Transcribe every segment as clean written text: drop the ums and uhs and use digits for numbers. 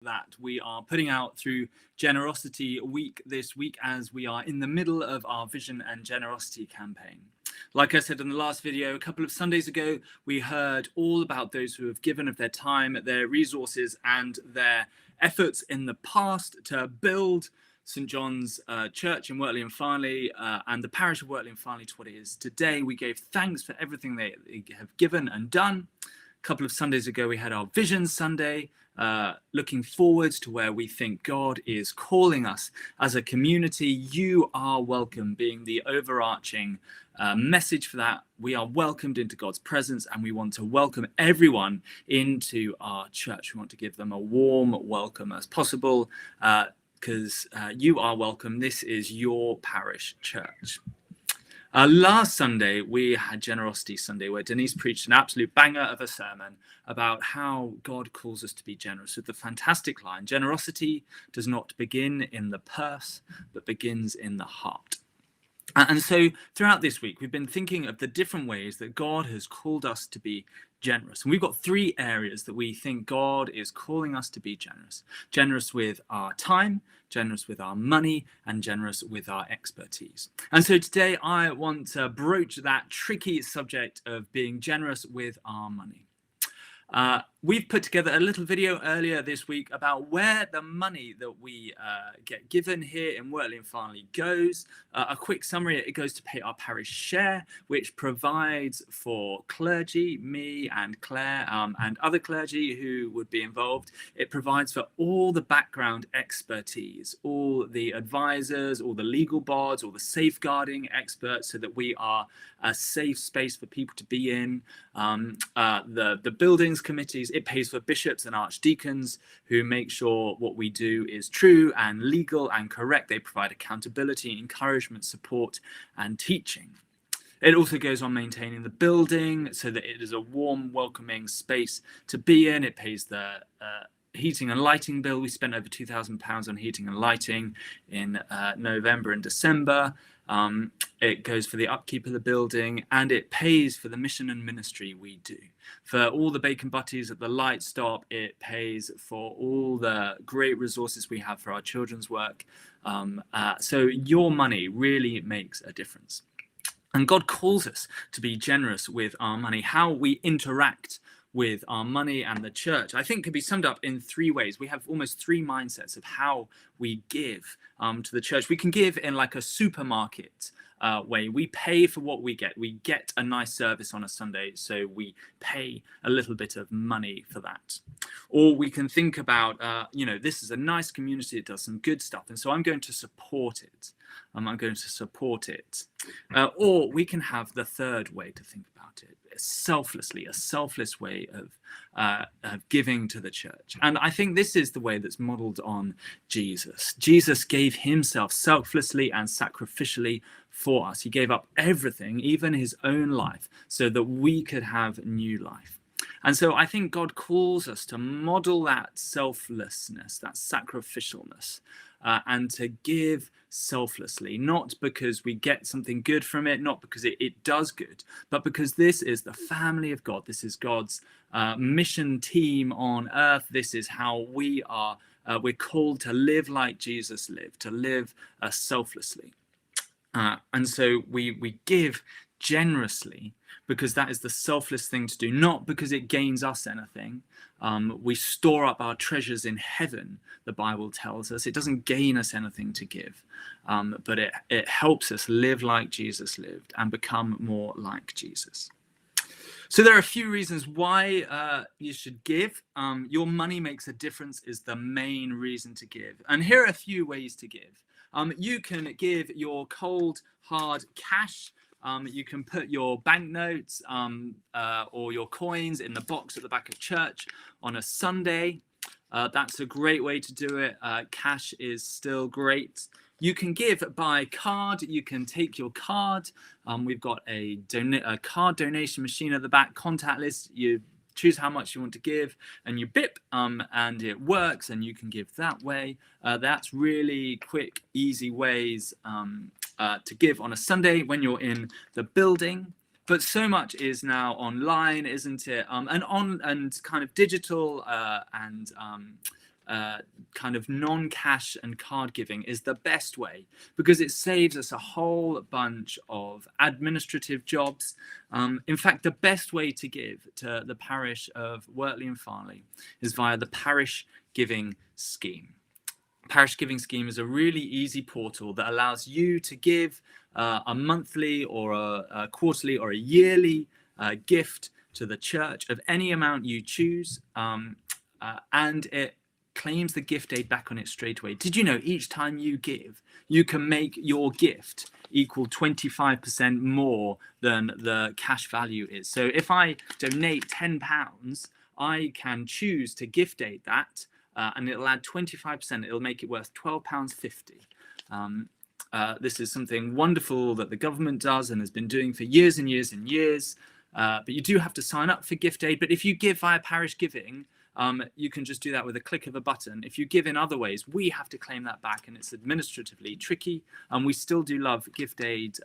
that we are putting out through Generosity Week this week, as we are in the middle of our Vision and Generosity campaign. Like I said in the last video, a couple of Sundays ago, we heard all about those who have given of their time, their resources, and their efforts in the past to build St. John's Church in Wortley and Farnley and the parish of Wortley and Farnley to what it is today. We gave thanks for everything they have given and done. A couple of Sundays ago, we had our Vision Sunday, looking forwards to where we think God is calling us as a community. You are welcome, being the overarching message for that. We are welcomed into God's presence, and we want to welcome everyone into our church. We want to give them a warm welcome as possible, because you are welcome. This is your parish church. Last Sunday, we had Generosity Sunday, where Denise preached an absolute banger of a sermon about how God calls us to be generous, with the fantastic line, generosity does not begin in the purse, but begins in the heart. And so throughout this week, we've been thinking of the different ways that God has called us to be generous. And we've got three areas that we think God is calling us to be generous. Generous with our time, generous with our money, and generous with our expertise. And so today I want to broach that tricky subject of being generous with our money. We've put together a little video earlier this week about where the money that we get given here in Wortley and Farnley goes. A quick summary: it goes to pay our parish share, which provides for clergy, me and Claire, and other clergy who would be involved. It provides for all the background expertise, all the advisors, all the legal boards, all the safeguarding experts, so that we are a safe space for people to be in. The buildings committees. It pays for bishops and archdeacons who make sure what we do is true and legal and correct. They provide accountability, encouragement, support, and teaching. It also goes on maintaining the building so that it is a warm, welcoming space to be in. It pays the heating and lighting bill. We spent over £2,000 on heating and lighting in November and December. It goes for the upkeep of the building, and it pays for the mission and ministry we do. For all the bacon butties at the light stop, it pays for all the great resources we have for our children's work. So your money really makes a difference. And God calls us to be generous with our money. How we interact with our money and the church, I think, can be summed up in three ways. We have almost three mindsets of how we give to the church. We can give in like a supermarket way. We pay for what we get. We get a nice service on a Sunday, so we pay a little bit of money for that. Or we can think about, this is a nice community, it does some good stuff, and so I'm going to support it. I'm going to support it. Or we can have the third way to think about it, selflessly, a selfless way of giving to the church. And I think this is the way that's modeled on Jesus. Jesus gave himself selflessly and sacrificially for us. He gave up everything, even his own life, so that we could have new life. And so I think God calls us to model that selflessness, that sacrificialness, and to give selflessly, not because we get something good from it, not because it does good, but because this is the family of God. This is God's mission team on earth. This is how we are. We're called to live like Jesus lived, to live selflessly. And so we give generously because that is the selfless thing to do, not because it gains us anything. We store up our treasures in heaven, the Bible tells us. It doesn't gain us anything to give, but it helps us live like Jesus lived and become more like Jesus. So there are a few reasons why you should give. Your money makes a difference is the main reason to give. And here are a few ways to give. You can give your cold, hard cash. You can put your banknotes or your coins in the box at the back of church on a Sunday. That's a great way to do it. Cash is still great. You can give by card. You can take your card. We've got a card donation machine at the back, contactless. You choose how much you want to give and you bip, and it works, and you can give that way. That's really quick, easy ways to give on a Sunday when you're in the building. But so much is now online, isn't it? And kind of digital and kind of non-cash and card giving is the best way, because it saves us a whole bunch of administrative jobs. In fact, the best way to give to the parish of Wortley and Farnley is via the Parish Giving Scheme. Parish Giving Scheme is a really easy portal that allows you to give a monthly or a quarterly or a yearly gift to the church of any amount you choose, and it claims the gift aid back on it straight away. Did you know each time you give, you can make your gift equal 25% more than the cash value is? So if I donate £10, I can choose to gift aid that, and it'll add 25%. It'll make it worth £12.50. This is something wonderful that the government does and has been doing for years and years and years. But you do have to sign up for gift aid. But if you give via parish giving, you can just do that with a click of a button. If you give in other ways, we have to claim that back, and it's administratively tricky. And we still do love gift aid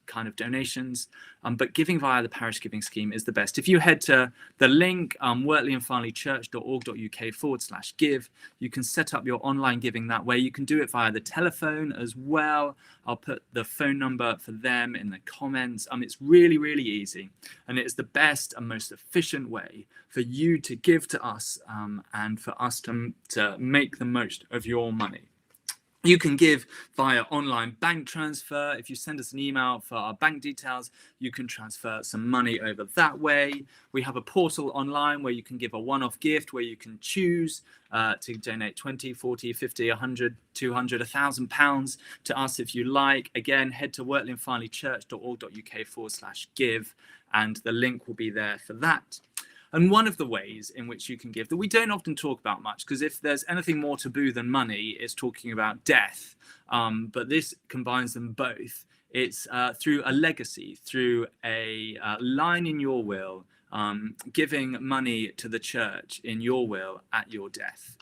kind of donations, but giving via the Parish Giving Scheme is the best. If you head to the link, wortleyandfarnleychurch.org.uk/give, you can set up your online giving that way. You can do it via the telephone as well. I'll put the phone number for them in the comments. It's really, really easy, and it is the best and most efficient way for you to give to us, and for us to make the most of your money. You can give via online bank transfer. If you send us an email for our bank details, you can transfer some money over that way. We have a portal online where you can give a one-off gift, where you can choose to donate 20, 40, 50, 100, 200, £1,000 to us if you like. Again, head to wortleyandfarnleychurch.org.uk/give, and the link will be there for that. And one of the ways in which you can give that we don't often talk about much, because if there's anything more taboo than money, it's talking about death. But this combines them both. It's through a legacy, through a line in your will, giving money to the church in your will at your death.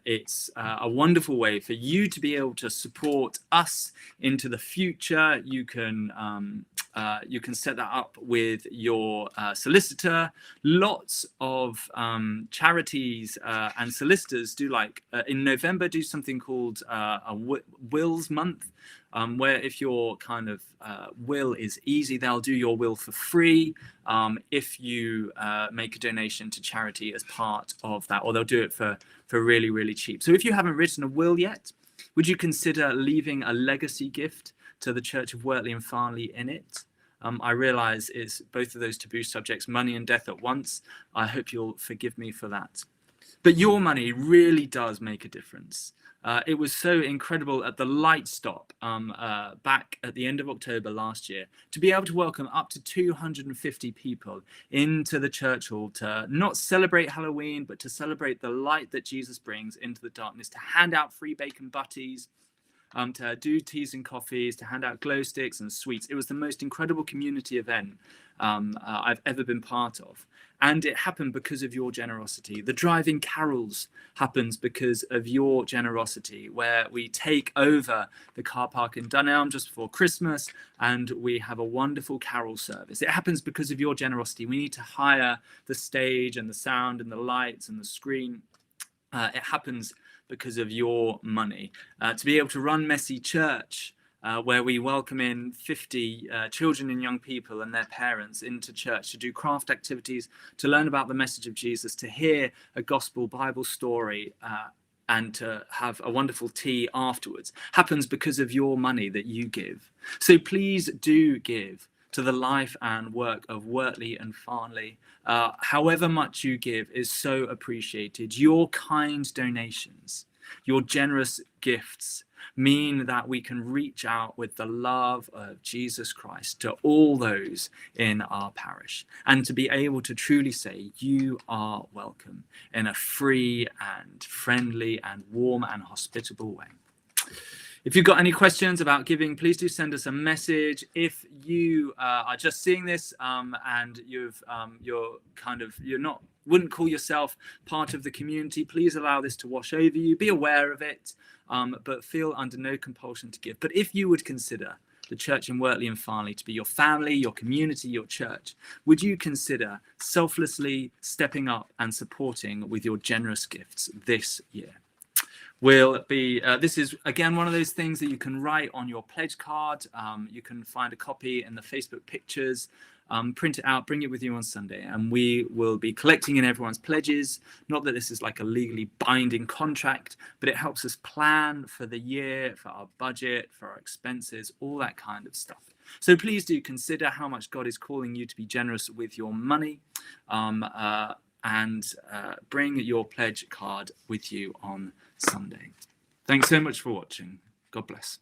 It's a wonderful way for you to be able to support us into the future. You can set that up with your solicitor. Lots of charities and solicitors do, like in November, do something called a wills month, where if your kind of will is easy, they'll do your will for free if you make a donation to charity as part of that, or they'll do it for really, really cheap. So if you haven't written a will yet, would you consider leaving a legacy gift to the Church of Wortley and Farnley in it? I realise it's both of those taboo subjects, money and death at once. I hope you'll forgive me for that. But your money really does make a difference. It was so incredible at the light stop back at the end of October last year to be able to welcome up to 250 people into the church hall to not celebrate Halloween, but to celebrate the light that Jesus brings into the darkness, to hand out free bacon butties, to do teas and coffees, to hand out glow sticks and sweets. It was the most incredible community event I've ever been part of. And it happened because of your generosity. The driving carols happens because of your generosity, where we take over the car park in Dunelm just before Christmas, and we have a wonderful carol service. It happens because of your generosity. We need to hire the stage and the sound and the lights and the screen. It happens because of your money. To be able to run Messy Church, where we welcome in 50 children and young people and their parents into church to do craft activities, to learn about the message of Jesus, to hear a gospel Bible story, and to have a wonderful tea afterwards, happens because of your money that you give. So please do give to the life and work of Wortley and Farnley. However much you give is so appreciated. Your kind donations, your generous gifts mean that we can reach out with the love of Jesus Christ to all those in our parish, and to be able to truly say, you are welcome, in a free and friendly and warm and hospitable way. If you've got any questions about giving, please do send us a message. If you are just seeing this and wouldn't call yourself part of the community, please allow this to wash over you. Be aware of it, but feel under no compulsion to give. But if you would consider the church in Wortley and Farnley to be your family, your community, your church, would you consider selflessly stepping up and supporting with your generous gifts this year? Will be this is again one of those things that you can write on your pledge card. You can find a copy in the Facebook pictures, print it out, bring it with you on Sunday, and we will be collecting in everyone's pledges. Not that this is like a legally binding contract, but it helps us plan for the year, for our budget, for our expenses, all that kind of stuff. So please do consider how much God is calling you to be generous with your money, and bring your pledge card with you on Sunday. Thanks so much for watching. God bless.